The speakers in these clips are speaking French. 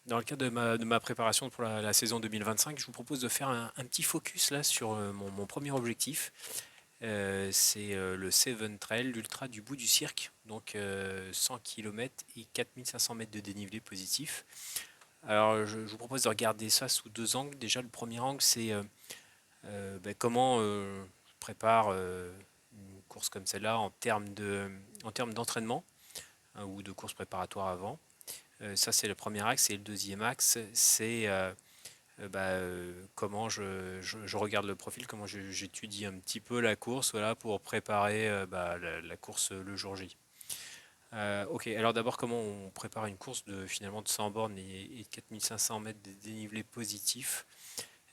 Dans le cadre de ma préparation pour la saison 2025, je vous propose de faire un petit focus là sur mon premier objectif. C'est le Seven Trail, l'ultra du bout du cirque, donc 100 km et 4500 mètres de dénivelé positif. Alors je vous propose de regarder ça sous deux angles. Déjà le premier angle c'est comment je prépare une course comme celle-là en termes d'entraînement hein, ou de course préparatoire avant. Ça c'est le premier axe et le deuxième axe c'est comment je regarde le profil, comment j'étudie un petit peu la course voilà, pour préparer la course le jour J. Ok, alors d'abord comment on prépare une course de finalement de 100 bornes et 4500 mètres de dénivelé positif.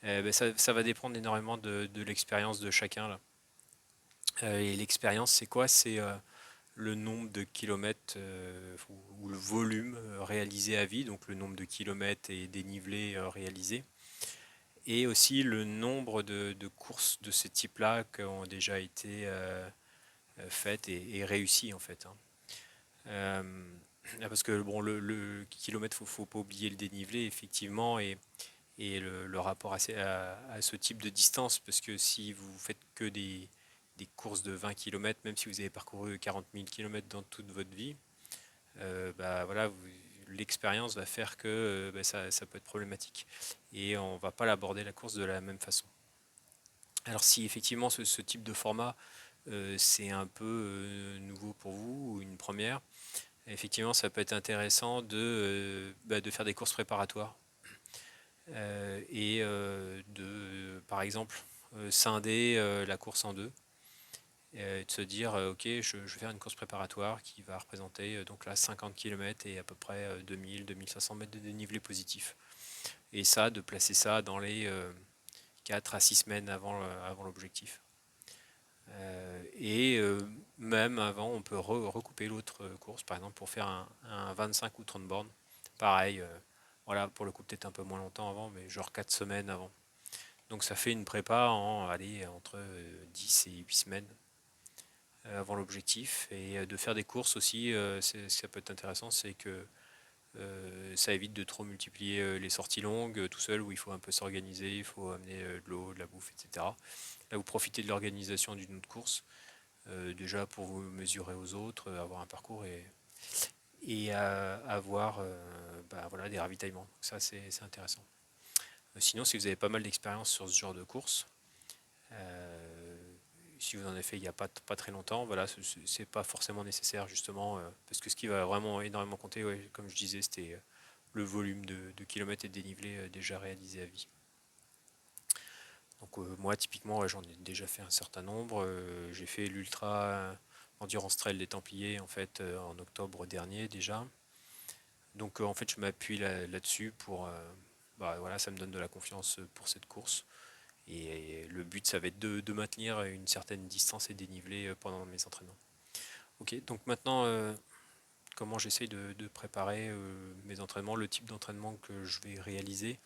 Ça va dépendre énormément de l'expérience de chacun là. Et l'expérience c'est quoi? C'est le nombre de kilomètres ou le volume réalisé à vie, donc le nombre de kilomètres et dénivelé réalisé et aussi le nombre de courses de ce type-là qui ont déjà été faites et réussies en fait. Hein. Euh, Parce que bon, le kilomètre, faut pas oublier le dénivelé effectivement et le rapport à ce type de distance, parce que si vous faites que des courses de 20 km, même si vous avez parcouru 40 000 km dans toute votre vie, voilà, l'expérience va faire que ça peut être problématique et on va pas l'aborder la course de la même façon. Alors si effectivement ce type de format c'est un peu nouveau pour vous ou une première, effectivement ça peut être intéressant de faire des courses préparatoires et de par exemple scinder la course en deux et de se dire ok je vais faire une course préparatoire qui va représenter donc là 50 km et à peu près 2000-2500 mètres de dénivelé positif. Et ça, de placer ça dans les 4 à 6 semaines avant l'objectif. Et même avant, on peut recouper l'autre course, par exemple pour faire un 25 ou 30 bornes. Pareil, voilà, pour le coup peut-être un peu moins longtemps avant, mais genre 4 semaines avant. Donc ça fait une prépa allez, entre 10 et 8 semaines avant l'objectif. Et de faire des courses aussi, ce qui peut être intéressant, c'est que ça évite de trop multiplier les sorties longues tout seul où il faut un peu s'organiser, il faut amener de l'eau, de la bouffe, etc. Là, vous profitez de l'organisation d'une autre course, déjà pour vous mesurer aux autres, avoir un parcours et avoir voilà, des ravitaillements. Donc ça, c'est intéressant. Sinon, si vous avez pas mal d'expérience sur ce genre de course, euh, si vous en avez fait il n'y a pas très longtemps, voilà, c'est pas forcément nécessaire justement, parce que ce qui va vraiment énormément compter, ouais, comme je disais, c'était le volume de kilomètres et de dénivelé déjà réalisé à vie. Donc moi typiquement ouais, j'en ai déjà fait un certain nombre. J'ai fait l'ultra endurance trail des Templiers en fait en octobre dernier déjà. Donc en fait je m'appuie là-dessus pour voilà, ça me donne de la confiance pour cette course. Et le but ça va être de maintenir une certaine distance et dénivelé pendant mes entraînements. Ok, donc maintenant comment j'essaye de préparer mes entraînements, le type d'entraînement que je vais réaliser.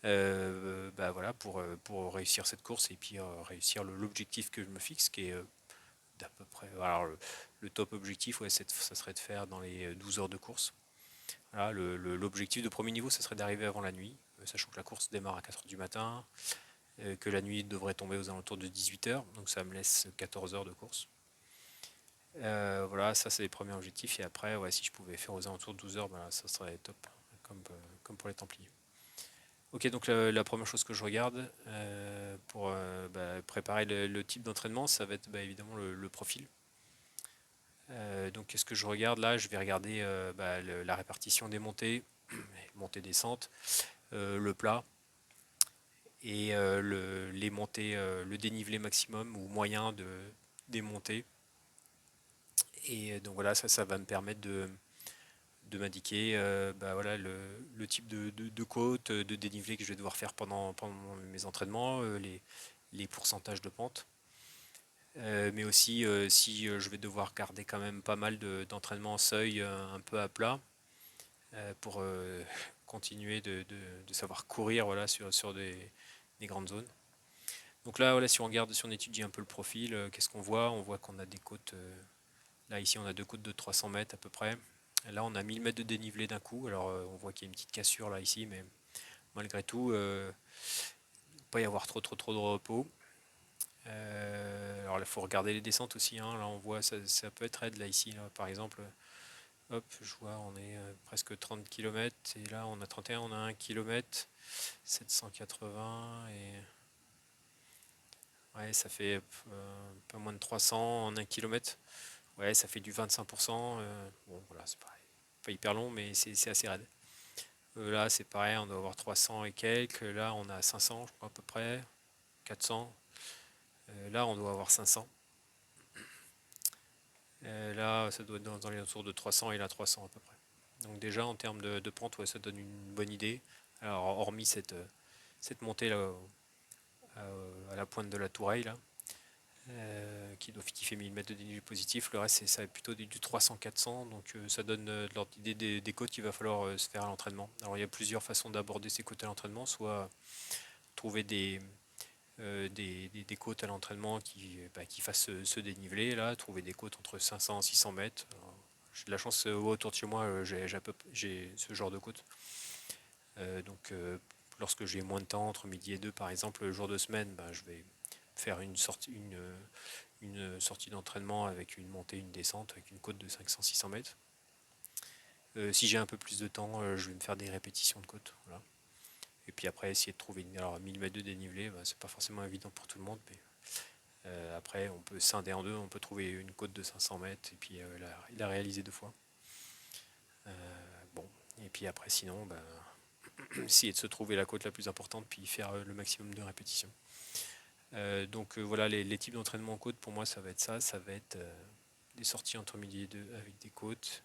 Voilà, pour réussir cette course et puis réussir l'objectif que je me fixe, qui est d'à peu près. Alors, le top objectif, ouais, ça serait de faire dans les 12 heures de course. Voilà, l'objectif de premier niveau, ça serait d'arriver avant la nuit, sachant que la course démarre à 4 heures du matin, que la nuit devrait tomber aux alentours de 18 heures, donc ça me laisse 14 heures de course. Voilà, ça c'est les premiers objectifs, et après, ouais, si je pouvais faire aux alentours de 12 heures, bah, ça serait top, comme pour les Templiers. Ok, donc la première chose que je regarde pour préparer le type d'entraînement, ça va être évidemment le profil. Donc qu'est-ce que je regarde là? Je vais regarder la répartition des montées, montées-descentes, le plat et les montées, le dénivelé maximum ou moyen des montées. Et donc voilà, ça va me permettre de m'indiquer voilà, le type de côte, de dénivelé que je vais devoir faire pendant mes entraînements, les pourcentages de pente. Mais aussi si je vais devoir garder quand même pas mal d'entraînement en seuil un peu à plat pour continuer de savoir courir voilà, sur des grandes zones. Donc là, voilà, si on regarde, si on étudie un peu le profil, qu'est-ce qu'on voit? On voit qu'on a des côtes, là ici on a deux côtes de 300 mètres à peu près, Là, on a 1000 mètres de dénivelé d'un coup. Alors, on voit qu'il y a une petite cassure là ici, mais malgré tout, il ne peut pas y avoir trop de repos. Alors là, il faut regarder les descentes aussi, hein. Là, on voit, ça peut être raide là ici, là, par exemple. Hop, je vois, on est presque 30 km. Et là, on a 31, on a 1 km, 780. Et ouais, ça fait un peu moins de 300 en 1 km. Ouais, ça fait du 25%. Bon, voilà, c'est pas hyper long, mais c'est assez raide. Là, c'est pareil, on doit avoir 300 et quelques. Là, on a 500, je crois, à peu près. 400. Là, on doit avoir 500. Là, ça doit être dans les alentours de 300 et là, 300 à peu près. Donc déjà, en termes de pente, ouais, ça donne une bonne idée. Alors, hormis cette montée là, à la pointe de la Touraille, là, qui fait 1000 mètres de dénivelé positif, le reste, c'est ça, plutôt du 300-400. Donc ça donne de l'ordre d'idée des côtes qu'il va falloir se faire à l'entraînement. Alors, il y a plusieurs façons d'aborder ces côtes à l'entraînement, soit trouver des côtes à l'entraînement qui fassent ce dénivelé là, trouver des côtes entre 500 et 600 mètres. Alors, j'ai de la chance, autour de chez moi, j'ai ce genre de côtes. Donc, lorsque j'ai moins de temps, entre midi et 2 par exemple, le jour de semaine, bah, je vais faire une sortie d'entraînement avec une montée, une descente, avec une côte de 500-600 mètres. Si j'ai un peu plus de temps, je vais me faire des répétitions de côte. Voilà. Et puis après, essayer de trouver alors 1000 mètres de dénivelé, bah, c'est pas forcément évident pour tout le monde, mais après, on peut scinder en deux, on peut trouver une côte de 500 mètres et puis la réaliser deux fois. Bon, et puis après, sinon, bah, essayer de se trouver la côte la plus importante, puis faire le maximum de répétitions. Donc voilà, les types d'entraînement en côte, pour moi, ça va être ça va être des sorties entre midi et deux avec des côtes,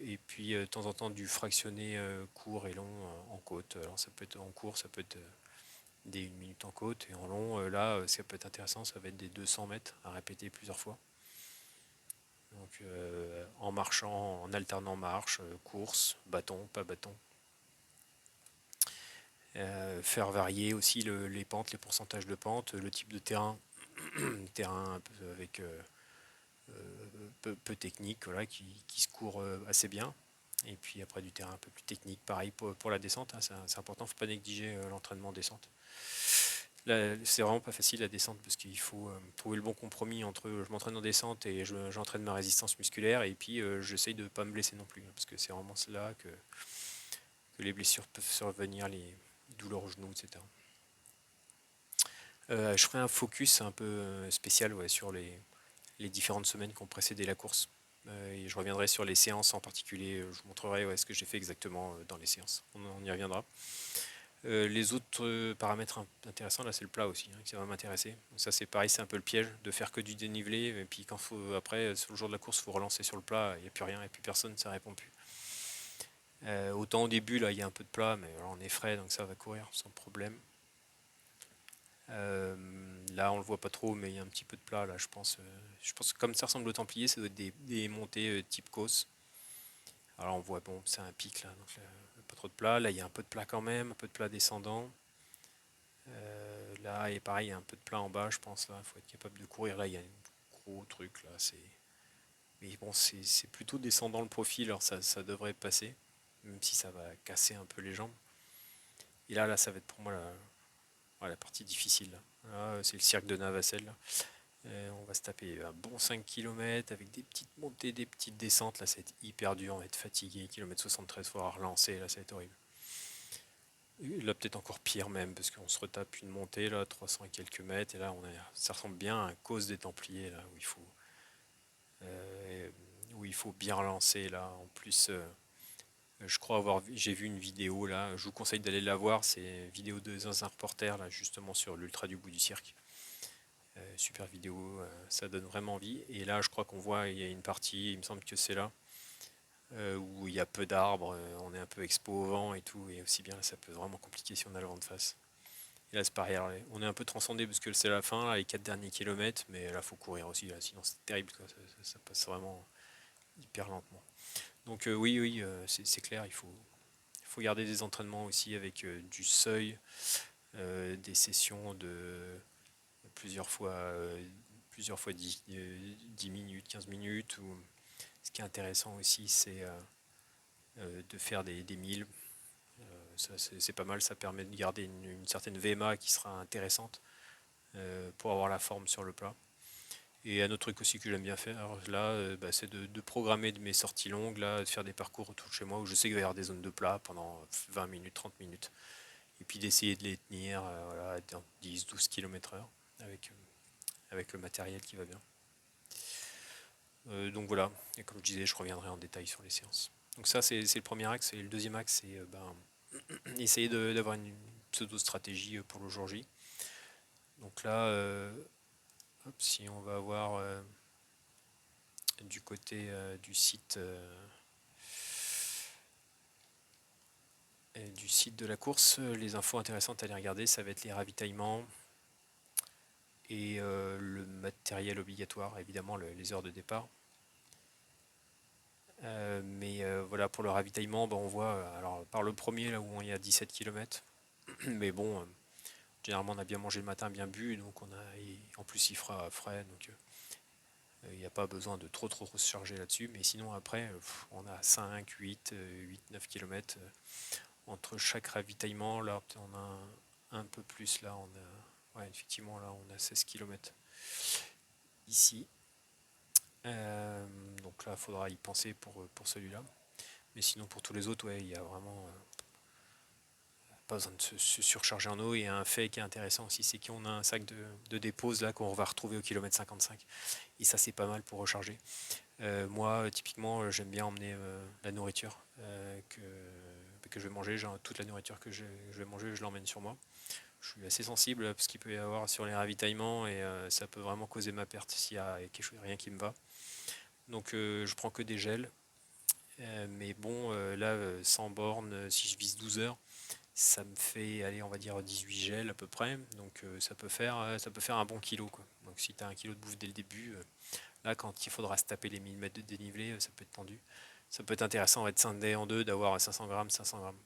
et puis de temps en temps du fractionné court et long en côte. Alors ça peut être en court, ça peut être des 1 minute en côte, et en long, là, ça peut être intéressant, ça va être des 200 mètres à répéter plusieurs fois. Donc en marchant, en alternant marche, course, bâton, pas bâton. Faire varier aussi les pentes, les pourcentages de pente, le type de terrain, terrain un peu avec peu technique, voilà, qui se court assez bien. Et puis après du terrain un peu plus technique, pareil pour la descente, hein, c'est important, il ne faut pas négliger l'entraînement descente. Là, c'est vraiment pas facile la descente parce qu'il faut trouver le bon compromis entre je m'entraîne en descente et j'entraîne ma résistance musculaire, et puis j'essaye de ne pas me blesser non plus, hein, parce que c'est vraiment là que les blessures peuvent survenir, les douleurs au genou, etc. Je ferai un focus un peu spécial, ouais, sur les différentes semaines qui ont précédé la course. Et je reviendrai sur les séances en particulier. Je vous montrerai, ouais, ce que j'ai fait exactement dans les séances. On y reviendra. Les autres paramètres intéressants, là, c'est le plat aussi, hein, qui va m'intéresser. Donc ça, c'est pareil, c'est un peu le piège de faire que du dénivelé. Et puis après, sur le jour de la course, il faut relancer sur le plat. Il n'y a plus rien, et puis personne, ça répond plus. Autant au début, là, il y a un peu de plat, mais alors, on est frais, donc ça va courir sans problème. Euh, Là, on le voit pas trop, mais il y a un petit peu de plat là, je pense. Je pense que comme ça ressemble au Templier, ça doit être des montées type Causse. Alors on voit, bon, c'est un pic là, donc là, pas trop de plat. Là, il y a un peu de plat quand même, un peu de plat descendant. Là, et pareil, il y a un peu de plat en bas, je pense. Là, il faut être capable de courir. Là, il y a un gros truc là. Mais bon, c'est plutôt descendant le profil, alors ça devrait passer, même si ça va casser un peu les jambes. Et là, ça va être pour moi la partie difficile. Là, c'est le cirque de Navacelle. Là. On va se taper un bon 5 km avec des petites montées, des petites descentes. Là, ça va être hyper dur, on va être fatigué. Kilomètre 73, il faudra relancer. Là, ça va être horrible. Et là, peut-être encore pire même, parce qu'on se retape une montée, là, 300 et quelques mètres. Et là, ça ressemble bien à un cause des Templiers, là, euh, où il faut bien relancer. Là, en plus, je crois j'ai vu une vidéo là. Je vous conseille d'aller la voir. C'est une vidéo un reporter là, justement sur l'ultra du bout du cirque. Super vidéo, ça donne vraiment envie. Et là, je crois qu'on voit, il y a une partie, il me semble que c'est là, où il y a peu d'arbres, on est un peu expo au vent et tout, et aussi bien là, ça peut être vraiment compliqué si on a le vent de face. Et là, c'est pareil, on est un peu transcendé parce que c'est la fin, là, les 4 derniers kilomètres, mais là, faut courir aussi, là, sinon c'est terrible, quoi, ça passe vraiment hyper lentement. Donc oui, c'est clair, il faut garder des entraînements aussi avec du seuil, des sessions de plusieurs fois, 10 minutes, 15 minutes, Ce qui est intéressant aussi, c'est de faire des milles. Ça, c'est pas mal, ça permet de garder une certaine VMA qui sera intéressante pour avoir la forme sur le plat. Et un autre truc aussi que j'aime bien faire là, bah, c'est de programmer de mes sorties longues, là, de faire des parcours autour de chez moi où je sais qu'il va y avoir des zones de plat pendant 20 minutes, 30 minutes. Et puis d'essayer de les tenir voilà, dans 10-12 km/h avec le matériel qui va bien. Donc voilà, et comme je disais, je reviendrai en détail sur les séances. Donc ça, c'est le premier axe. Et le deuxième axe, c'est ben, essayer d'avoir une pseudo-stratégie pour le jour J. Donc là, hop, si on va avoir du côté du site de la course, les infos intéressantes à aller regarder, ça va être les ravitaillements et le matériel obligatoire, évidemment les heures de départ. Mais voilà, pour le ravitaillement, ben, on voit, alors par le premier, là où il y a 17 km, mais bon, généralement on a bien mangé le matin, bien bu, donc en plus il fera frais, donc il n'y a pas besoin de trop se charger là-dessus. Mais sinon après, on a 5, 8, 9 km entre chaque ravitaillement. Là, on a un peu plus, là, ouais, effectivement, là, on a 16 km ici. Donc là, il faudra y penser pour celui-là. Mais sinon, pour tous les autres, ouais, il y a vraiment pas besoin de se surcharger en eau. Et un fait qui est intéressant aussi, c'est qu'on a un sac de dépose là qu'on va retrouver au kilomètre 55. Et ça, c'est pas mal pour recharger. Moi, typiquement, j'aime bien emmener la nourriture que je vais manger. Genre, toute la nourriture que je vais manger, je l'emmène sur moi. Je suis assez sensible à ce qu'il peut y avoir sur les ravitaillements et ça peut vraiment causer ma perte s'il y a rien qui me va. Donc je prends que des gels. Mais bon, là, sans borne, si je vise 12 heures, ça me fait, aller, on va dire 18 gels à peu près. Donc ça peut faire un bon kilo, quoi. Donc si tu as un kilo de bouffe dès le début, là, quand il faudra se taper les 1000 mètres de dénivelé, ça peut être tendu. Ça peut être intéressant d'être scindé en deux, d'avoir 500 grammes, 500 grammes.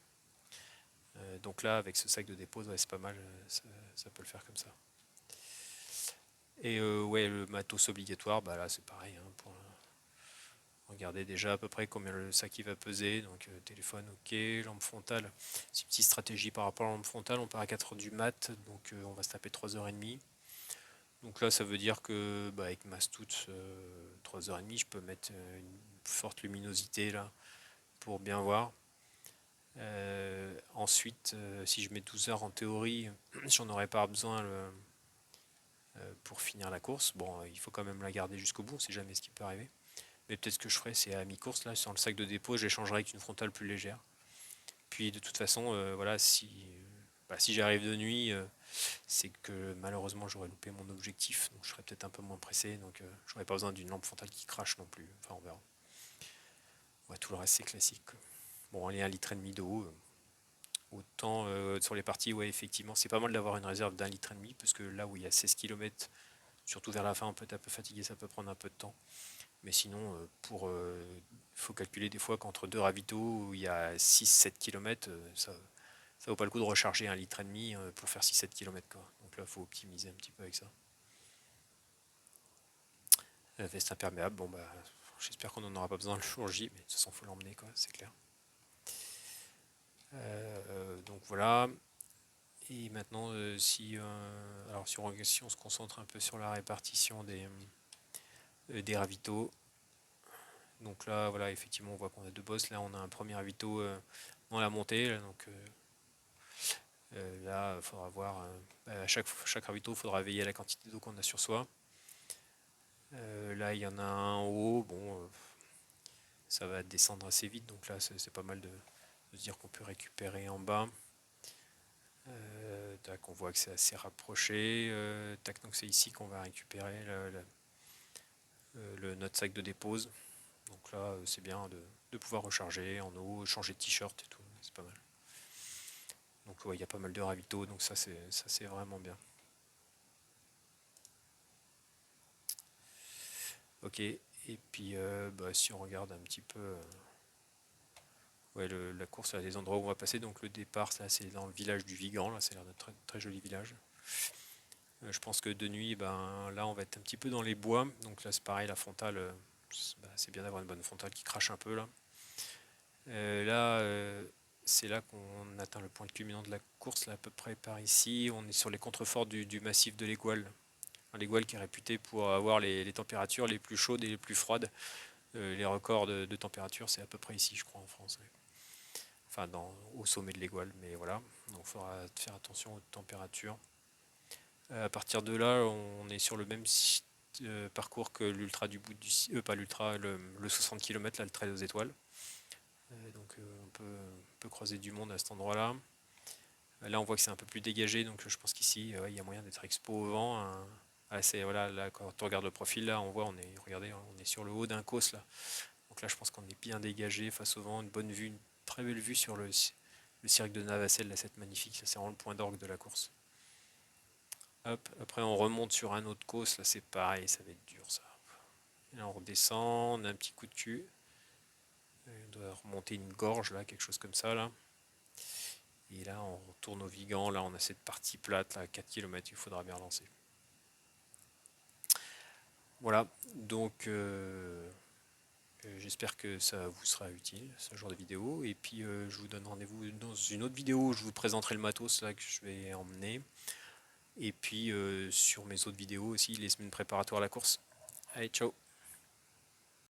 Donc là, avec ce sac de dépose, ouais, c'est pas mal, ça peut le faire comme ça. Et ouais, le matos obligatoire, bah là c'est pareil, hein, pour regarder déjà à peu près combien le sac il va peser. Donc téléphone, ok, lampe frontale. C'est une petite stratégie par rapport à la lampe frontale, on part à 4 heures du mat, donc on va se taper 3h30. Donc là ça veut dire que bah, avec ma stout 3h30, je peux mettre une forte luminosité là pour bien voir. Ensuite, si je mets 12 heures en théorie, j'en aurais pas besoin pour finir la course. Bon, il faut quand même la garder jusqu'au bout, on sait jamais ce qui peut arriver. Mais peut-être ce que je ferai, c'est à mi-course, là, sur le sac de dépôt, j'échangerai avec une frontale plus légère. Puis de toute façon, voilà, si j'arrive de nuit, c'est que malheureusement j'aurais loupé mon objectif, donc je serais peut-être un peu moins pressé, donc j'aurais pas besoin d'une lampe frontale qui crache non plus. Enfin, on verra. Ouais, tout le reste c'est classique. Bon, allez, 1,5 litre d'eau. Autant sur les parties, ouais, effectivement, c'est pas mal d'avoir une réserve d'1,5 litre, parce que là où il y a 16 km, surtout vers la fin, on peut être un peu fatigué, ça peut prendre un peu de temps. Mais sinon, faut calculer des fois qu'entre deux ravitaux où il y a 6-7 km, ça vaut pas le coup de recharger 1,5 litre pour faire 6-7 km, quoi. Donc là, il faut optimiser un petit peu avec ça. La veste imperméable, bon bah j'espère qu'on n'en aura pas besoin le jour J, mais de toute façon faut l'emmener, quoi, c'est clair. Donc voilà. Et maintenant, alors si on se concentre un peu sur la répartition des ravitaux. Donc là, voilà, effectivement, on voit qu'on a deux bosses. Là, on a un premier ravito dans la montée. Là, donc là, il faudra voir. À chaque ravito, il faudra veiller à la quantité d'eau qu'on a sur soi. Là, il y en a un en haut. Bon, ça va descendre assez vite. Donc là, c'est pas mal de se dire qu'on peut récupérer en bas. Tac, on voit que c'est assez rapproché. Tac, donc c'est ici qu'on va récupérer notre sac de dépose. Donc là, c'est bien de pouvoir recharger en eau, changer de t-shirt et tout. C'est pas mal. Donc ouais, il y a pas mal de ravitaux, donc ça c'est vraiment bien. Ok, et puis bah, si on regarde un petit peu ouais, la course, là, les endroits où on va passer, donc le départ, là c'est dans le village du Vigan, là c'est l'air d'être un très, très joli village. Je pense que de nuit, ben, là on va être un petit peu dans les bois, donc là c'est pareil, la frontale, c'est bien d'avoir une bonne frontale qui crache un peu là. Là, c'est là qu'on atteint le point culminant de la course, là, à peu près par ici. On est sur les contreforts du massif de l'Égual. L'Égual qui est réputé pour avoir les températures les plus chaudes et les plus froides. Les records de température, c'est à peu près ici, je crois, en France. Ouais. Enfin, au sommet de l'Égual, mais voilà. Donc, il faudra faire attention aux températures. À partir de là, on est sur le même parcours que l'ultra du bout pas l'ultra, le 60 km, là, le trait aux étoiles. Donc, on peut croiser du monde à cet endroit-là. Là, on voit que c'est un peu plus dégagé, donc je pense qu'ici, il y a moyen d'être expo au vent. Hein. Ah, voilà, là, quand on regarde le profil, là, on voit, regardez, hein, on est sur le haut d'un causse, là. Donc là, je pense qu'on est bien dégagé face au vent, une bonne vue, une très belle vue sur le cirque de Navacelle, là, cette magnifique, ça c'est vraiment le point d'orgue de la course. Hop, après on remonte sur un autre causse, là c'est pareil, ça va être dur ça. Et là on redescend, on a un petit coup de cul. On doit remonter une gorge là, quelque chose comme ça là. Et là on retourne au Vigan, là on a cette partie plate là, 4 km, il faudra bien relancer. Voilà, donc j'espère que ça vous sera utile, ce genre de vidéo. Et puis je vous donne rendez-vous dans une autre vidéo où je vous présenterai le matos là, que je vais emmener. Et puis sur mes autres vidéos aussi, les semaines préparatoires à la course. Allez, ciao!